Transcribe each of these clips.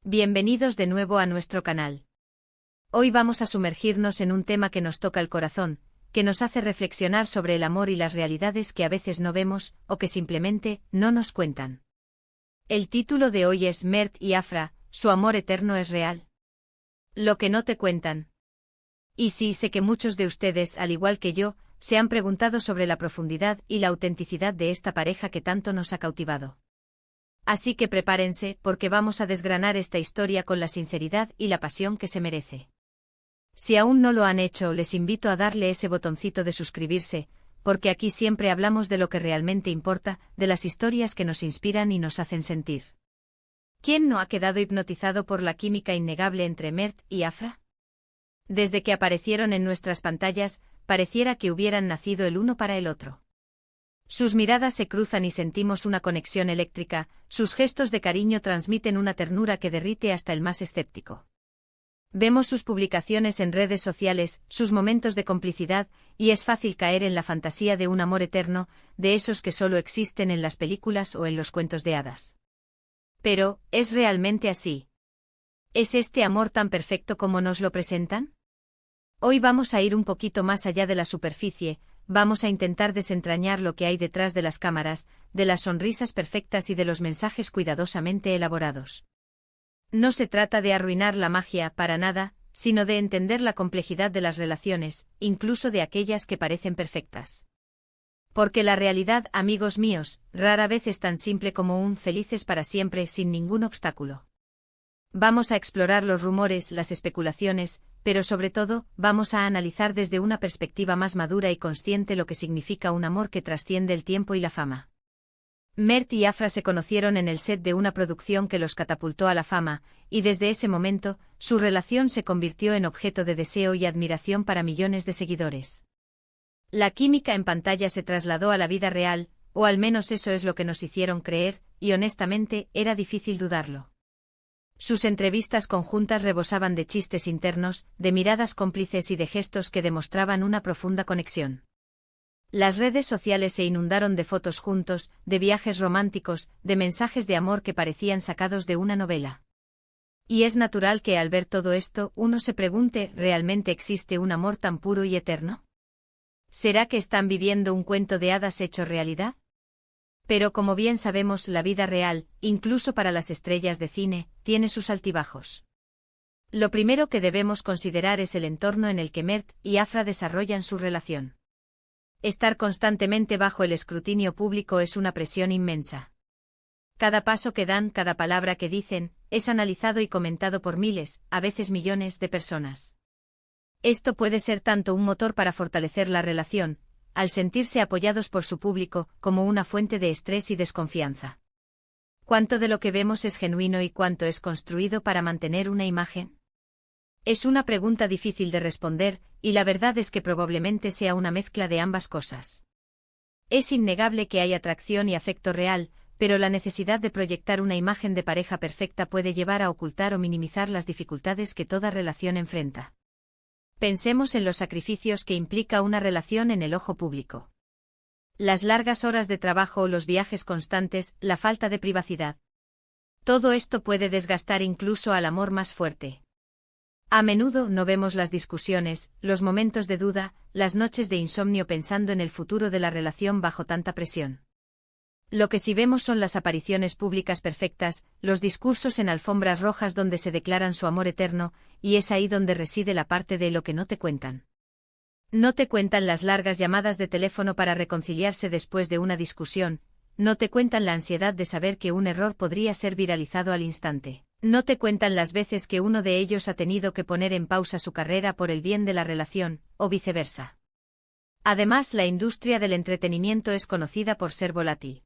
Bienvenidos de nuevo a nuestro canal. Hoy vamos a sumergirnos en un tema que nos toca el corazón, que nos hace reflexionar sobre el amor y las realidades que a veces no vemos, o que simplemente no nos cuentan. El título de hoy es Mert y Afra, ¿su amor eterno es real? Lo que no te cuentan. Y sí, sé que muchos de ustedes, al igual que yo, se han preguntado sobre la profundidad y la autenticidad de esta pareja que tanto nos ha cautivado. Así que prepárense, porque vamos a desgranar esta historia con la sinceridad y la pasión que se merece. Si aún no lo han hecho, les invito a darle ese botoncito de suscribirse, porque aquí siempre hablamos de lo que realmente importa, de las historias que nos inspiran y nos hacen sentir. ¿Quién no ha quedado hipnotizado por la química innegable entre Mert y Afra? Desde que aparecieron en nuestras pantallas, pareciera que hubieran nacido el uno para el otro. Sus miradas se cruzan y sentimos una conexión eléctrica, sus gestos de cariño transmiten una ternura que derrite hasta el más escéptico. Vemos sus publicaciones en redes sociales, sus momentos de complicidad, y es fácil caer en la fantasía de un amor eterno, de esos que solo existen en las películas o en los cuentos de hadas. Pero, ¿es realmente así? ¿Es este amor tan perfecto como nos lo presentan? Hoy vamos a ir un poquito más allá de la superficie. Vamos a intentar desentrañar lo que hay detrás de las cámaras, de las sonrisas perfectas y de los mensajes cuidadosamente elaborados. No se trata de arruinar la magia, para nada, sino de entender la complejidad de las relaciones, incluso de aquellas que parecen perfectas. Porque la realidad, amigos míos, rara vez es tan simple como un felices para siempre sin ningún obstáculo. Vamos a explorar los rumores, las especulaciones, pero sobre todo, vamos a analizar desde una perspectiva más madura y consciente lo que significa un amor que trasciende el tiempo y la fama. Mert y Afra se conocieron en el set de una producción que los catapultó a la fama, y desde ese momento, su relación se convirtió en objeto de deseo y admiración para millones de seguidores. La química en pantalla se trasladó a la vida real, o al menos eso es lo que nos hicieron creer, y honestamente, era difícil dudarlo. Sus entrevistas conjuntas rebosaban de chistes internos, de miradas cómplices y de gestos que demostraban una profunda conexión. Las redes sociales se inundaron de fotos juntos, de viajes románticos, de mensajes de amor que parecían sacados de una novela. Y es natural que al ver todo esto, uno se pregunte, ¿realmente existe un amor tan puro y eterno? ¿Será que están viviendo un cuento de hadas hecho realidad? Pero como bien sabemos, la vida real, incluso para las estrellas de cine, tiene sus altibajos. Lo primero que debemos considerar es el entorno en el que Mert y Afra desarrollan su relación. Estar constantemente bajo el escrutinio público es una presión inmensa. Cada paso que dan, cada palabra que dicen, es analizado y comentado por miles, a veces millones de personas. Esto puede ser tanto un motor para fortalecer la relación, al sentirse apoyados por su público, como una fuente de estrés y desconfianza. ¿Cuánto de lo que vemos es genuino y cuánto es construido para mantener una imagen? Es una pregunta difícil de responder, y la verdad es que probablemente sea una mezcla de ambas cosas. Es innegable que hay atracción y afecto real, pero la necesidad de proyectar una imagen de pareja perfecta puede llevar a ocultar o minimizar las dificultades que toda relación enfrenta. Pensemos en los sacrificios que implica una relación en el ojo público. Las largas horas de trabajo o los viajes constantes, la falta de privacidad. Todo esto puede desgastar incluso al amor más fuerte. A menudo no vemos las discusiones, los momentos de duda, las noches de insomnio pensando en el futuro de la relación bajo tanta presión. Lo que sí vemos son las apariciones públicas perfectas, los discursos en alfombras rojas donde se declaran su amor eterno, y es ahí donde reside la parte de lo que no te cuentan. No te cuentan las largas llamadas de teléfono para reconciliarse después de una discusión, no te cuentan la ansiedad de saber que un error podría ser viralizado al instante. No te cuentan las veces que uno de ellos ha tenido que poner en pausa su carrera por el bien de la relación, o viceversa. Además, la industria del entretenimiento es conocida por ser volátil.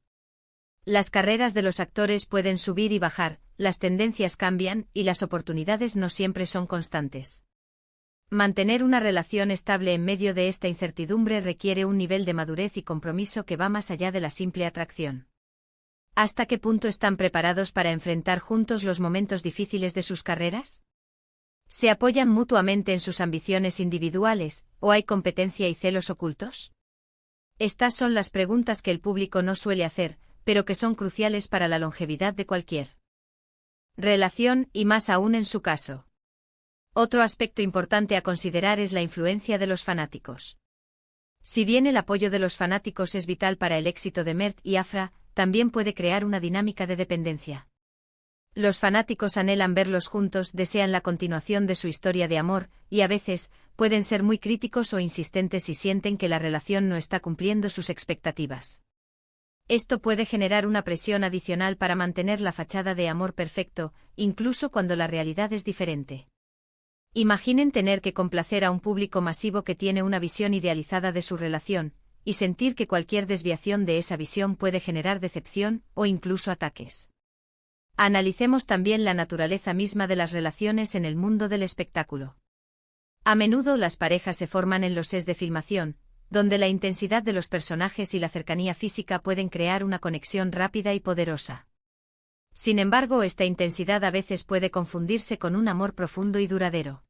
Las carreras de los actores pueden subir y bajar, las tendencias cambian, y las oportunidades no siempre son constantes. Mantener una relación estable en medio de esta incertidumbre requiere un nivel de madurez y compromiso que va más allá de la simple atracción. ¿Hasta qué punto están preparados para enfrentar juntos los momentos difíciles de sus carreras? ¿Se apoyan mutuamente en sus ambiciones individuales, o hay competencia y celos ocultos? Estas son las preguntas que el público no suele hacer, pero que son cruciales para la longevidad de cualquier relación y más aún en su caso. Otro aspecto importante a considerar es la influencia de los fanáticos. Si bien el apoyo de los fanáticos es vital para el éxito de Mert y Afra, también puede crear una dinámica de dependencia. Los fanáticos anhelan verlos juntos, desean la continuación de su historia de amor, y a veces, pueden ser muy críticos o insistentes si sienten que la relación no está cumpliendo sus expectativas. Esto puede generar una presión adicional para mantener la fachada de amor perfecto, incluso cuando la realidad es diferente. Imaginen tener que complacer a un público masivo que tiene una visión idealizada de su relación, y sentir que cualquier desviación de esa visión puede generar decepción o incluso ataques. Analicemos también la naturaleza misma de las relaciones en el mundo del espectáculo. A menudo las parejas se forman en los sets de filmación, donde la intensidad de los personajes y la cercanía física pueden crear una conexión rápida y poderosa. Sin embargo, esta intensidad a veces puede confundirse con un amor profundo y duradero.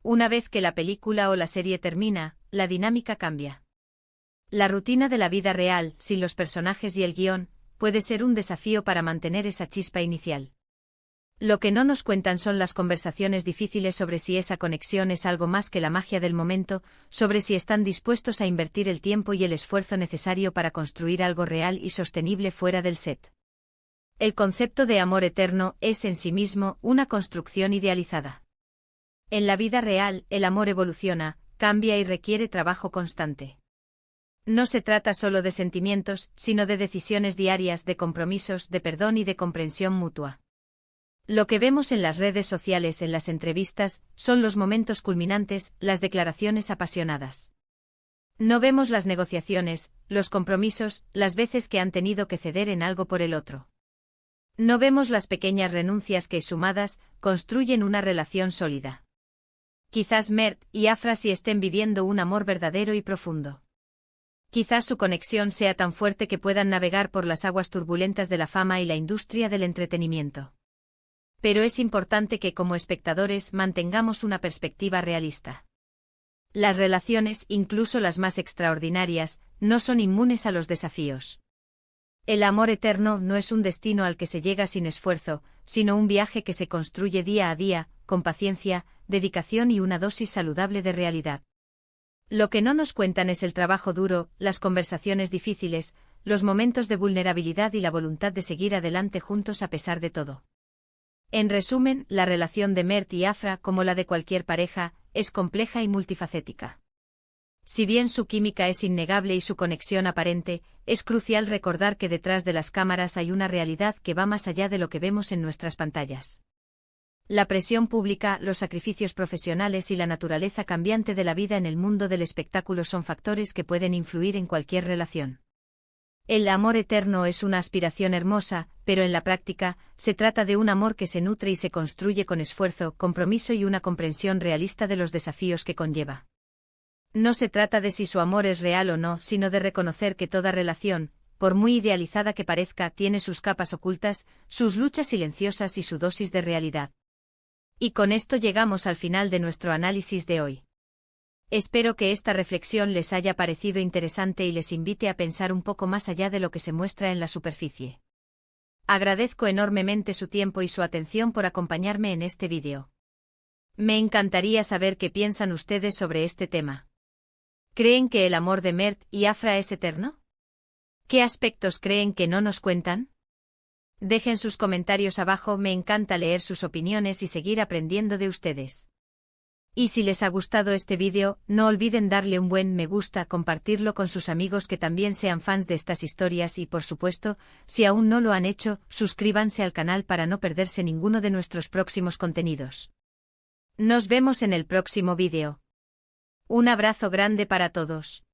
Una vez que la película o la serie termina, la dinámica cambia. La rutina de la vida real, sin los personajes y el guión, puede ser un desafío para mantener esa chispa inicial. Lo que no nos cuentan son las conversaciones difíciles sobre si esa conexión es algo más que la magia del momento, sobre si están dispuestos a invertir el tiempo y el esfuerzo necesario para construir algo real y sostenible fuera del set. El concepto de amor eterno es en sí mismo una construcción idealizada. En la vida real, el amor evoluciona, cambia y requiere trabajo constante. No se trata solo de sentimientos, sino de decisiones diarias, de compromisos, de perdón y de comprensión mutua. Lo que vemos en las redes sociales, en las entrevistas, son los momentos culminantes, las declaraciones apasionadas. No vemos las negociaciones, los compromisos, las veces que han tenido que ceder en algo por el otro. No vemos las pequeñas renuncias que, sumadas, construyen una relación sólida. Quizás Mert y Afra sí estén viviendo un amor verdadero y profundo. Quizás su conexión sea tan fuerte que puedan navegar por las aguas turbulentas de la fama y la industria del entretenimiento. Pero es importante que como espectadores mantengamos una perspectiva realista. Las relaciones, incluso las más extraordinarias, no son inmunes a los desafíos. El amor eterno no es un destino al que se llega sin esfuerzo, sino un viaje que se construye día a día, con paciencia, dedicación y una dosis saludable de realidad. Lo que no nos cuentan es el trabajo duro, las conversaciones difíciles, los momentos de vulnerabilidad y la voluntad de seguir adelante juntos a pesar de todo. En resumen, la relación de Mert y Afra, como la de cualquier pareja, es compleja y multifacética. Si bien su química es innegable y su conexión aparente, es crucial recordar que detrás de las cámaras hay una realidad que va más allá de lo que vemos en nuestras pantallas. La presión pública, los sacrificios profesionales y la naturaleza cambiante de la vida en el mundo del espectáculo son factores que pueden influir en cualquier relación. El amor eterno es una aspiración hermosa, pero en la práctica, se trata de un amor que se nutre y se construye con esfuerzo, compromiso y una comprensión realista de los desafíos que conlleva. No se trata de si su amor es real o no, sino de reconocer que toda relación, por muy idealizada que parezca, tiene sus capas ocultas, sus luchas silenciosas y su dosis de realidad. Y con esto llegamos al final de nuestro análisis de hoy. Espero que esta reflexión les haya parecido interesante y les invite a pensar un poco más allá de lo que se muestra en la superficie. Agradezco enormemente su tiempo y su atención por acompañarme en este vídeo. Me encantaría saber qué piensan ustedes sobre este tema. ¿Creen que el amor de Mert y Afra es eterno? ¿Qué aspectos creen que no nos cuentan? Dejen sus comentarios abajo, me encanta leer sus opiniones y seguir aprendiendo de ustedes. Y si les ha gustado este vídeo, no olviden darle un buen me gusta, compartirlo con sus amigos que también sean fans de estas historias y por supuesto, si aún no lo han hecho, suscríbanse al canal para no perderse ninguno de nuestros próximos contenidos. Nos vemos en el próximo vídeo. Un abrazo grande para todos.